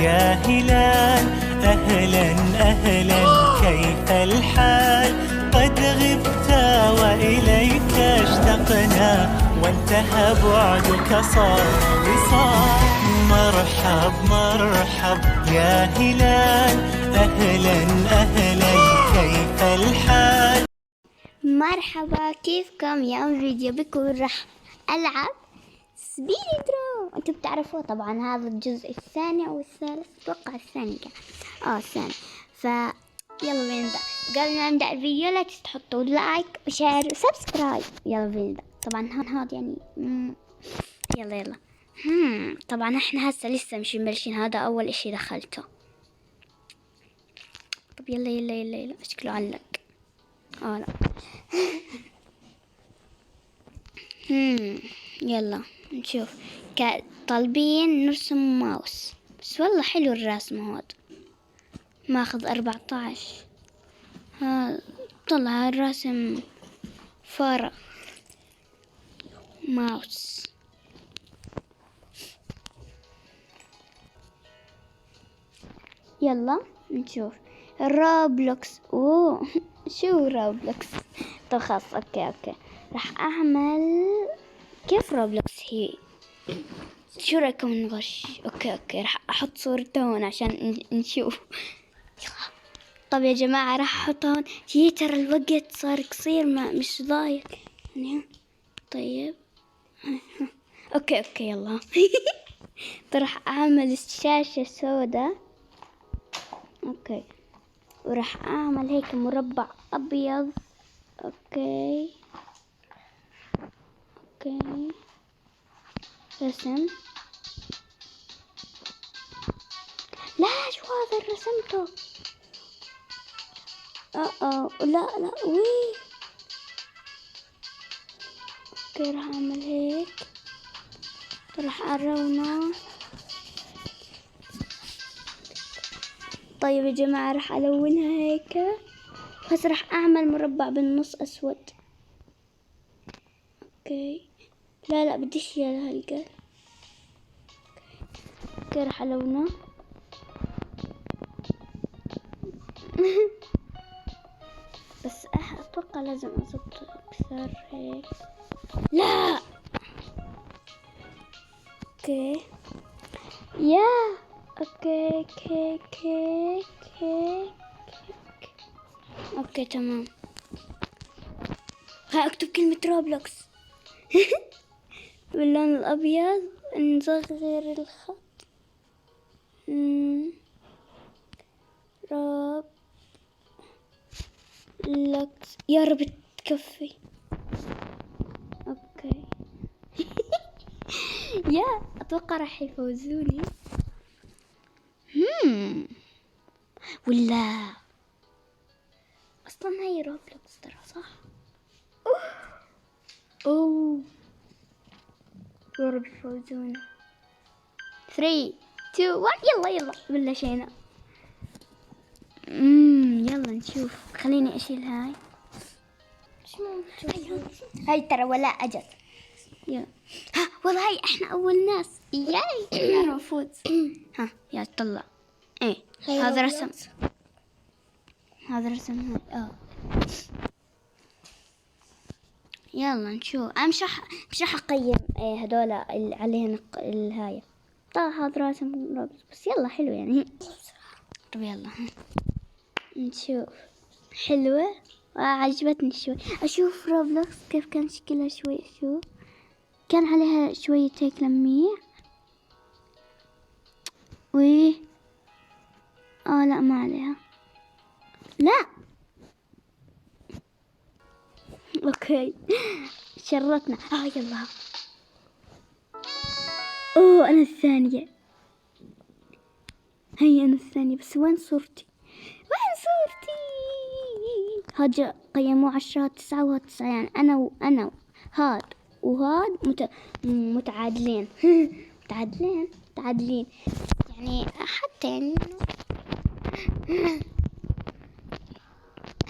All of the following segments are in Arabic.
يا هلال أهلا أهلا كيف الحال قد غبت وإليك اشتقنا وانتهى بعدك صار وصال مرحب مرحب يا هلال أهلا أهلا كيف الحال. مرحبا، كيفكم؟ اليوم فيديو بكون راح ألعب سبيدي درو. انتم بتعرفوه طبعا، هذا الجزء الثاني او الثالث، اتوقع الثاني كان الثاني. يلا بنبدأ. قبل ما نبدأ الفيديو لا تنسوا تحطوا لايك وشير وسبسكرايب. يلا بنبدأ. طبعا هذا يعني يلا طبعا احنا هسه لسه مش مبلشين، هذا اول اشي دخلته. طب يلا شكله علق. لا يلا نشوف. طالبين نرسم ماوس، بس والله حلو الرسم هاد. ماخذ 14. طلع الرسم فارغ. ماوس يلا نشوف. روبلوكس. شو روبلوكس؟ طب خلاص اوكي راح اعمل كيف روبلوكس هي. شو رايكم نغش؟ اوكي راح احط صورته هون عشان نشوف. طب يا جماعة راح احط هون. ترى الوقت صار قصير، ما مش ضايق يعني. طيب اوكي يلا. راح اعمل الشاشة سوداء. اوكي وراح اعمل هيك مربع ابيض. اوكي رسم. لا شو هذا اللي رسمته؟ لا وي. اوكي راح اعمل هيك، راح الونه. طيب يا جماعة راح الونها هيك، بس راح اعمل مربع بالنص اسود. اوكي لا بديش اياها هالقد. اوكي راح الونه. بس اتوقع لازم اضبط اكثر هيك. لا اوكي يا اوكي اوكي تمام. اكتب كلمة روبلوكس. باللون الابيض نصغر الخط. روبلوكس يا رب تكفي. اوكي. يا اتوقع راح يفوزوني. ولا اصلا هي روبلوكس ترى صح. يا رب يفوزوني. 3 2 1 يلا بلشينا. يلا نشوف. خليني اشيل هاي. هاي ترى ولا اجت. يلا والله هاي احنا اول ناس. ياي انا افوز. يا طلع. هذا رسم هاي. يلا نشوف. انا مش راح اقيم هذول اللي عليهن الهاية. طيب هذا رسم روبلوكس بس يلا حلو يعني. طب يلا نشوف. حلوة عجبتني شوي. اشوف روبلوكس كيف كان شكلها شوي. اشوف كان عليها شوية هيك لميع. لا ما عليها. لا اوكي شرتنا. يلا. انا الثانية. هي انا الثانية، بس وين صورتي؟ هاد قيموه 10 9 وهاد 9، يعني انا هاد وهاد متعادلين. متعادلين يعني حتى يعني.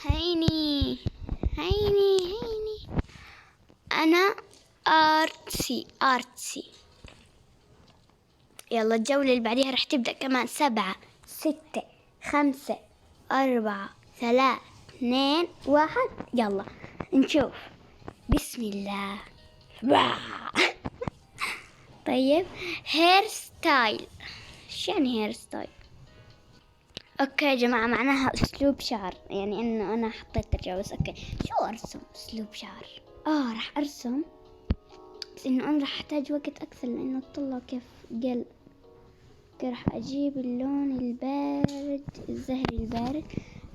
هيني انا ارتسي. يلا الجولة اللي بعديها راح تبدأ كمان 7 6 5 4 3 2 1. يلا نشوف. بسم الله. طيب هير ستايل. ايش يعني هير ستايل؟ اوكي يا جماعة معناها اسلوب شعر، يعني انه انا حطيت ترجمة بس. اوكي شو ارسم؟ اسلوب شعر. راح ارسم، بس انه انا راح احتاج وقت اكثر لانه اطلع كيف قل. اوكي راح اجيب اللون البارد، الزهري البارد،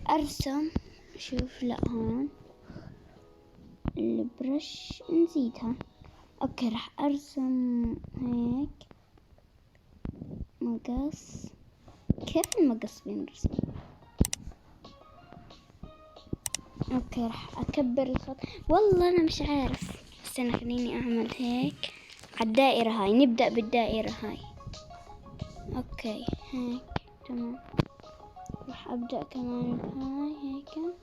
ارسم. شوف لا هون البرش نزيدها. اوكي راح ارسم هيك مقص. كيف المقص بينرسم؟ اوكي راح اكبر الخط. والله انا مش عارف، بس انا خليني اعمل هيك على الدائرة هاي. نبدأ بالدائرة هاي. اوكي هيك تمام. راح ابدأ كمان بهاي هيك،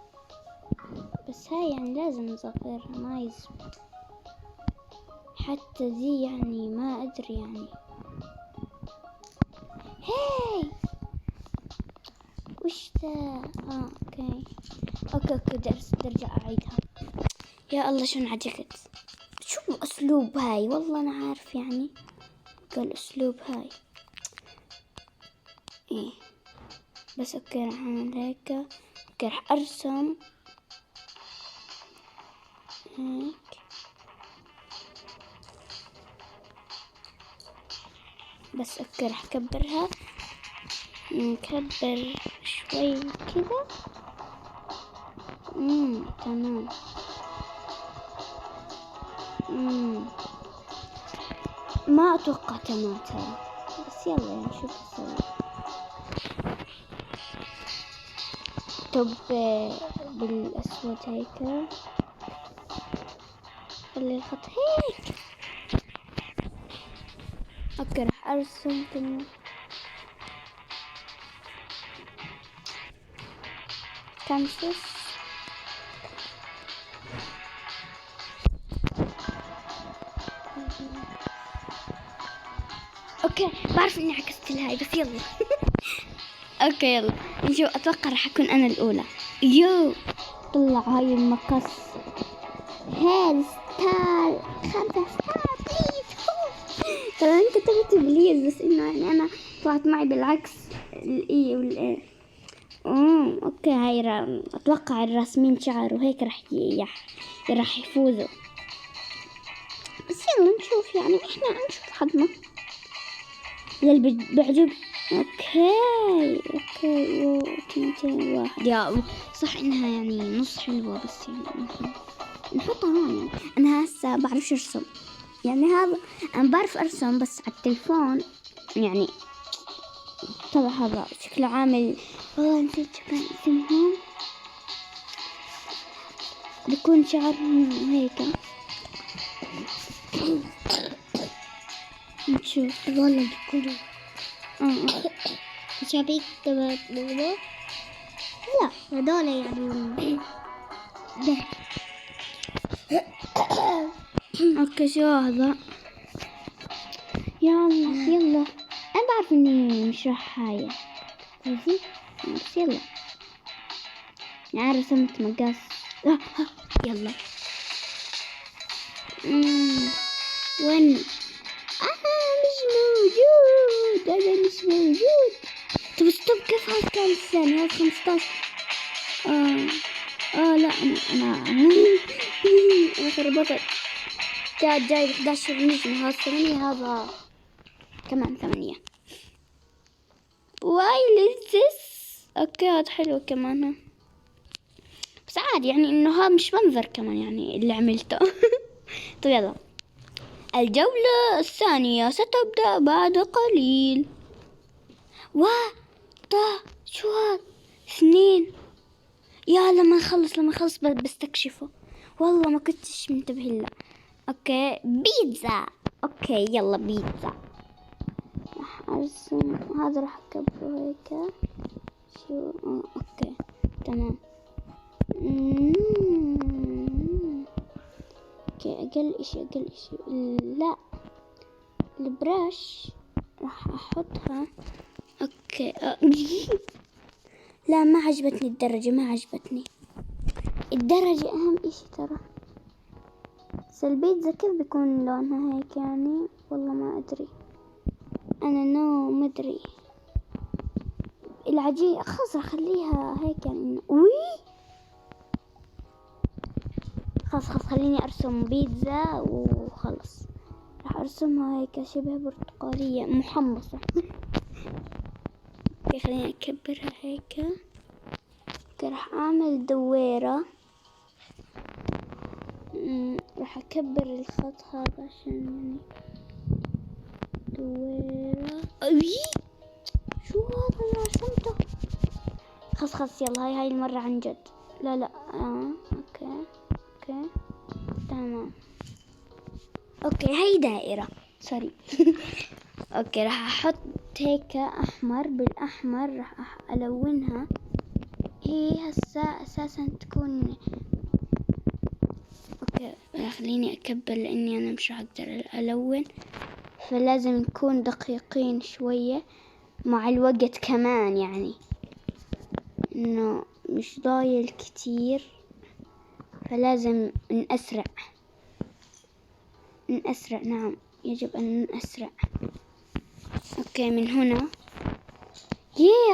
بس هاي يعني لازم نصغرها، ما يزبط حتى ذي، يعني ما ادري يعني. هاي وش ذا؟ اوكي درجة اعيدها. يا الله شو انعجقت. شو اسلوب هاي؟ والله انا عارف يعني قال اسلوب هاي ايه، بس اوكي راح اعمل هيك. اوكي راح ارسم هيك. بس اوكي راح اكبرها، نكبر شوي كذا. تمام. ما اتوقع تمام ترى، بس يلا نشوف نسوي. طب بالاسود هيك، خلي الخط هيك. اوكي راح ارسم كمان كانسس. اوكي بعرف اني عكست الهاي، بس يلا. اوكي يلا نشوف. اتوقع راح اكون انا الاولى. يو طلع هاي المقص. هير ستايل 5 ستار بليز. ترى انت كتبت بليز، بس انه يعني انا طلعت معي بالعكس، الاي والاي. اوكي هاي اتوقع الراسمين شعر وهيك راح يفوزوا. بس يلا نشوف، يعني احنا نشوف حظنا للي بيعجب. اوكي 2 1. يا صح انها يعني نص حلوة، بس يعني نحطها هون. يعني انا هسه بعرفش ارسم، يعني هذا انا بعرف ارسم بس على التلفون يعني. طبعا هذا شكله عامل، والله نسيت كمان اسمهم. بيكون شعرهم هيك. نشوف والله بيكونوا شبيك تبع لا هذول يعني ده. اوكي شو هذا؟ يلا انا بعرف اني مش راح هاي بس يلا يعني رسمت مقص. يلا وين؟ مش موجود. انا مش موجود. طب استوب، كيف هذا كان الثاني؟ هذا 15. لا انا خربطت. جايب 11 نجمة. هذا 8، هذا كمان 8. واي لذيذ. اوكي هذا حلو كمان، بس عادي يعني انه هذا مش منظر كمان يعني اللي عملته. طيب يلا الجولة الثانية ستبدأ بعد قليل. شو هذا؟ 2. يا لما نخلص بستكشفه. والله ما كنتش منتبه له. اوكي بيتزا. اوكي يلا بيتزا. راح ارسم هذا، راح اكبره هيك. شو اوكي تمام. اوكي اقل اشي. لا البرش راح راح احطها. اوكي لا ما عجبتني الدرجة، ما عجبتني الدرجة، اهم اشي ترى. بس البيتزا كيف بيكون لونها هيك يعني؟ والله ما ادري انا، ما ادري. العجينة خلاص اخليها هيك يعني. خلاص خليني ارسم بيتزا وخلص. راح ارسمها هيك شبه برتقالية محمصة. اوكي خليني اكبرها هيك. اوكي راح اعمل دويرة. راح اكبر الخط هذا عشان يعني دويرة. شو هذا اللي رسمته؟ خلاص يلا هاي المرة عن جد. لا اوكي تمام. اوكي هاي دائرة، سوري. اوكي راح احط هيك احمر بالاحمر، راح الونها. هي هسا اساسا تكون اوكي. خليني اكبر لاني انا مش هقدر الون، فلازم نكون دقيقين شوية مع الوقت كمان، يعني انه مش ضايل كتير، فلازم نأسرع. نعم يجب ان نأسرع. اوكي من هنا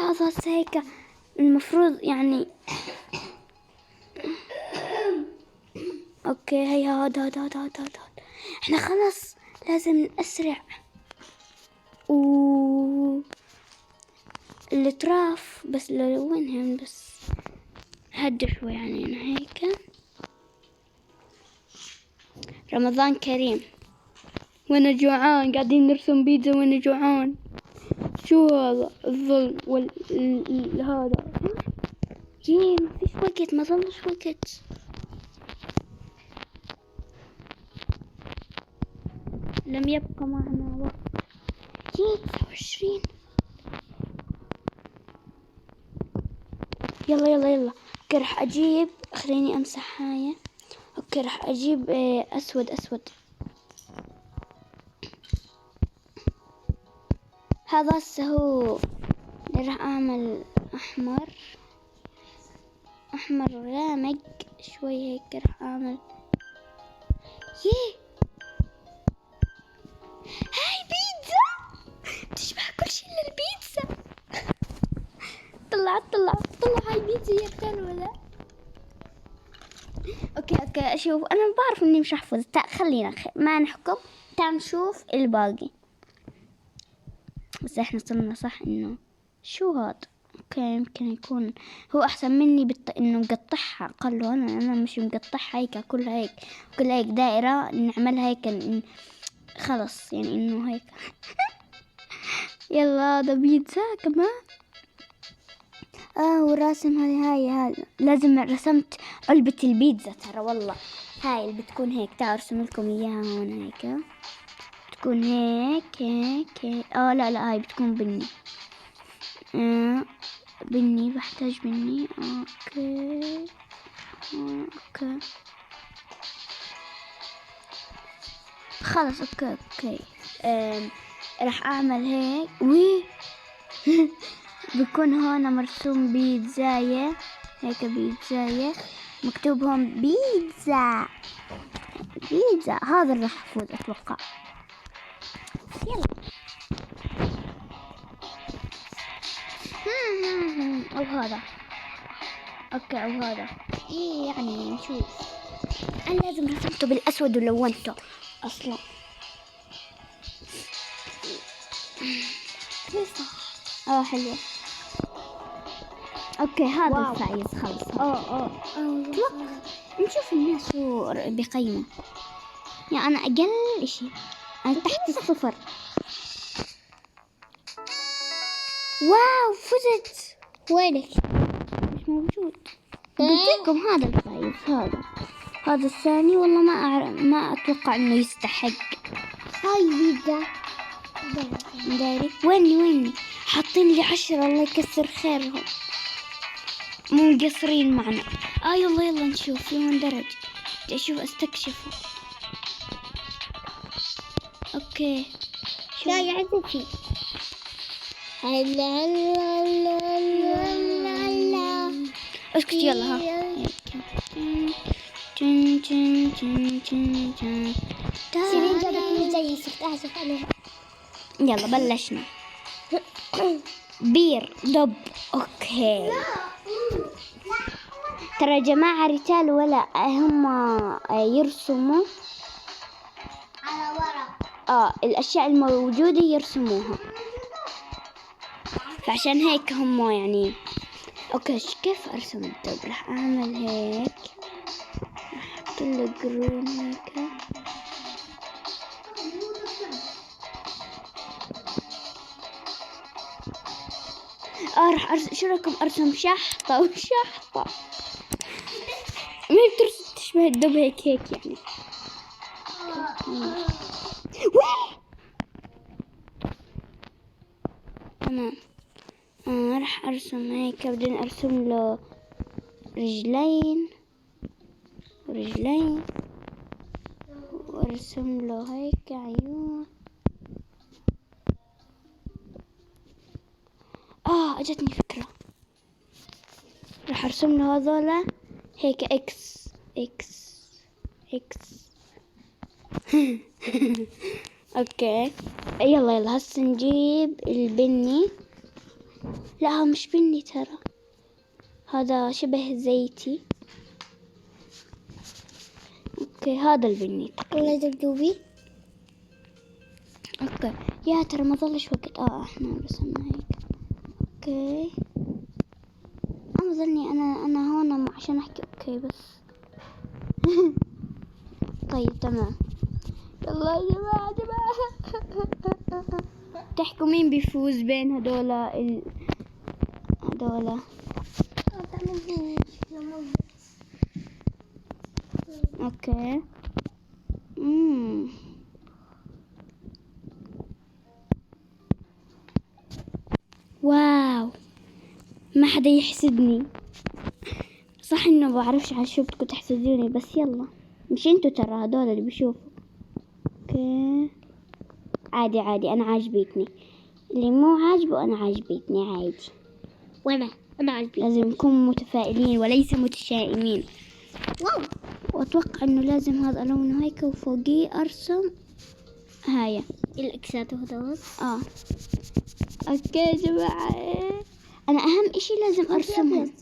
هذا هيك المفروض يعني. اوكي هي هذا احنا خلاص لازم نأسرع. الاطراف بس لونهم بس هدوا شوي يعني. أنا هيك رمضان كريم وانا جوعان، قاعدين نرسم بيتزا وانا جوعان. شو هذا الظلم هذا؟ ما فيش وقت، ما ظلش وقت. لم يبقى معنا وقت. 29. يلا. اوكي راح اجيب، خليني امسح هاي. اوكي راح اجيب اسود. هذا هو. راح اعمل احمر غامق شوي هيك. راح اعمل هاي بيتزا تشبه كل شيء الا البيتزا. طلع هاي بيتزا يا كان ولا؟ اوكي شوف انا بعرف اني مش احفظ. خلينا ما نحكم، تعال نشوف الباقي. بس احنا صرنا صح انه شو هاد. اوكي يمكن يكون هو احسن مني انه مقطعها اقل. انا مش مقطعها هيك كلها هيك دائرة نعملها هيك خلص يعني انه هيك. يلا هذا بيتزا كمان. وراسم هاي لازم رسمت علبة البيتزا ترى والله. هاي اللي بتكون هيك، تعال ارسم لكم اياها هون. هيك بتكون هيك. لا هاي بتكون بني. بني بحتاج بني. اوكي خلص. اوكي راح اعمل هيك بكون هون مرسوم بيتزاية هيك، بيتزاية مكتوب هون بيتزا. هذا اللي راح افوز اتوقع. يلا او هذا. اوكي او هذا. يعني نشوف. انا لازم رسمته بالاسود ولونته اصلا. حلوة. اوكي هذا الفايز خلص. نشوف الناس شو بيقيموا. يعني انا اقل اشي، انا تحت الصفر. واو فزت. وينك؟ مش موجود. قلت لكم هذا الفايز. هذا الثاني والله ما اتوقع انه يستحق. هاي بيتزا داري. ويني حاطين لي 10. الله يكسر خيرهم، مو مقصرين معنا. يلا نشوف في من درج. اشوف استكشفه. اوكي لا يا عزتي اسكت يلا ها. سيرين جابت لي زي صرت أعزف عليها. يلا بلشنا. بير دب. اوكي ترى يا جماعة رجال ولا هم يرسموا على ورق. الاشياء الموجودة يرسموها، فعشان هيك هم يعني. اوكي كيف ارسم الدب؟ راح اعمل هيك، احط له قرون هيك. راح ارسم. شو رايكم ارسم شحطة وشحطة؟ ما بترسم تشبه الدب هيك يعني. تمام. راح ارسم هيك، بعدين ارسم له رجلين وارسم له هيك عيون. اجتني فكرة، راح ارسم له هذولا هيك اكس. اوكي يلا هسه نجيب البني. لا هو مش بني ترى، هذا شبه زيتي. اوكي هذا البني والله دبدوبي. اوكي يا ترى ما ظلش وقت. احنا رسمنا هيك. اوكي انا ظلني انا هون عشان احكي اوكي بس. طيب تمام. يلا يا جماعة تحكوا مين بيفوز بين هذولا اوكي. واو ما حدا يحسدني. صح انه بعرفش على شو بدكم تحسدوني، بس يلا مش انتو ترى هذول اللي بيشوفوا. اوكي عادي انا عاجبتني، اللي مو عاجبه انا عاجبتني عادي. وانا عاجبني. لازم نكون متفائلين وليس متشائمين. واو. واتوقع انه لازم هذا لونه هيك وفوقيه ارسم هاي الاكسات وهذول. اوكي يا جماعة، انا اهم اشي لازم ارسمهم.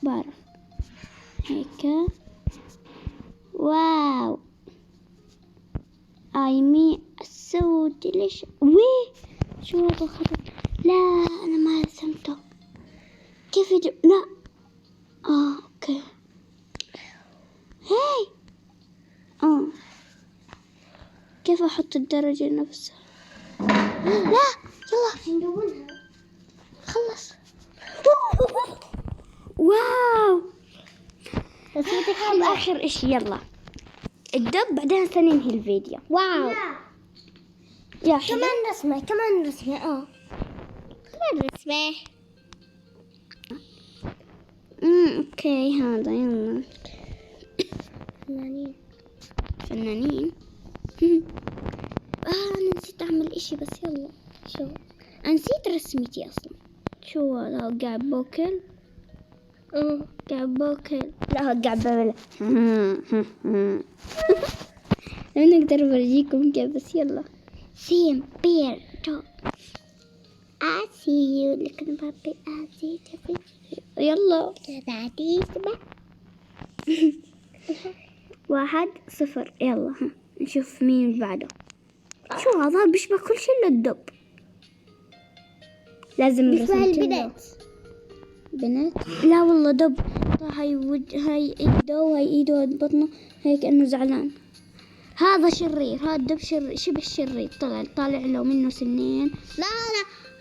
بعرف هيك. واو سو ليش شو هذا الخط؟ لا انا ما رسمته. كيف يجب؟ لا اوكي هاي. كيف احط الدرجة نفسها؟ لا يلا خلص. واو اخر اشي. يلا الدب بعدين سننهي الفيديو. واو يا حلو. كمان رسمة كمان رسمة. اوكي هذا يلا فنانين. انا نسيت اعمل اشي بس يلا. شو انا نسيت رسمتي اصلا. شو هذا؟ قاعد بوكل. قاعد بوكل. لا هو قاعد ببل. لا نقدر اوريكم كيف بس يلا. سيم بير تو I see you look at puppy I see you. يلا 1-0. يلا نشوف مين بعده. شو هذا بيشبه كل شيء الا الدب. لازم بيشبه البنت. بنت؟ لا والله دب. هاي هاي ايده وهاي ايده وهاي بطنه هيك انه زعلان. هذا شرير، هذا الدب شبه الشرير. طالع له منه سنين. لا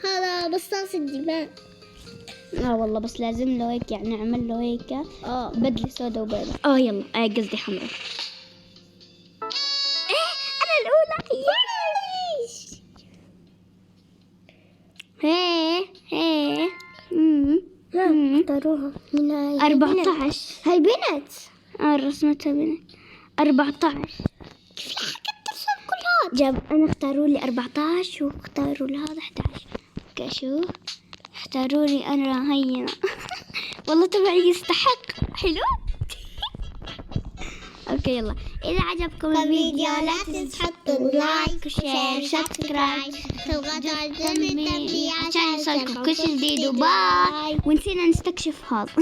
هذا بصاص الدماء. لا والله بس لازم له هيك يعني نعمل له هيك بدلة سودا وبيضة. يلا قصدي حمراء. انا الاولى. هي اختاروها من هاي 14. هاي بنت. رسمتها بنت. 14. كيف لحقت ترسم كل هذا؟ انا اختاروا لي 14 واختاروا لهذا 11. اوكي شوف اختاروني أنا هينة. والله تبعي يستحق. حلو. اوكي يلا، اذا عجبكم الفيديو لا تنسوا تحطوا لايك وشير وسبسكرايب، تضغطوا على زر التنبيه عشان يوصلكم كل شيء جديد. وباي. ونسينا نستكشف هذا.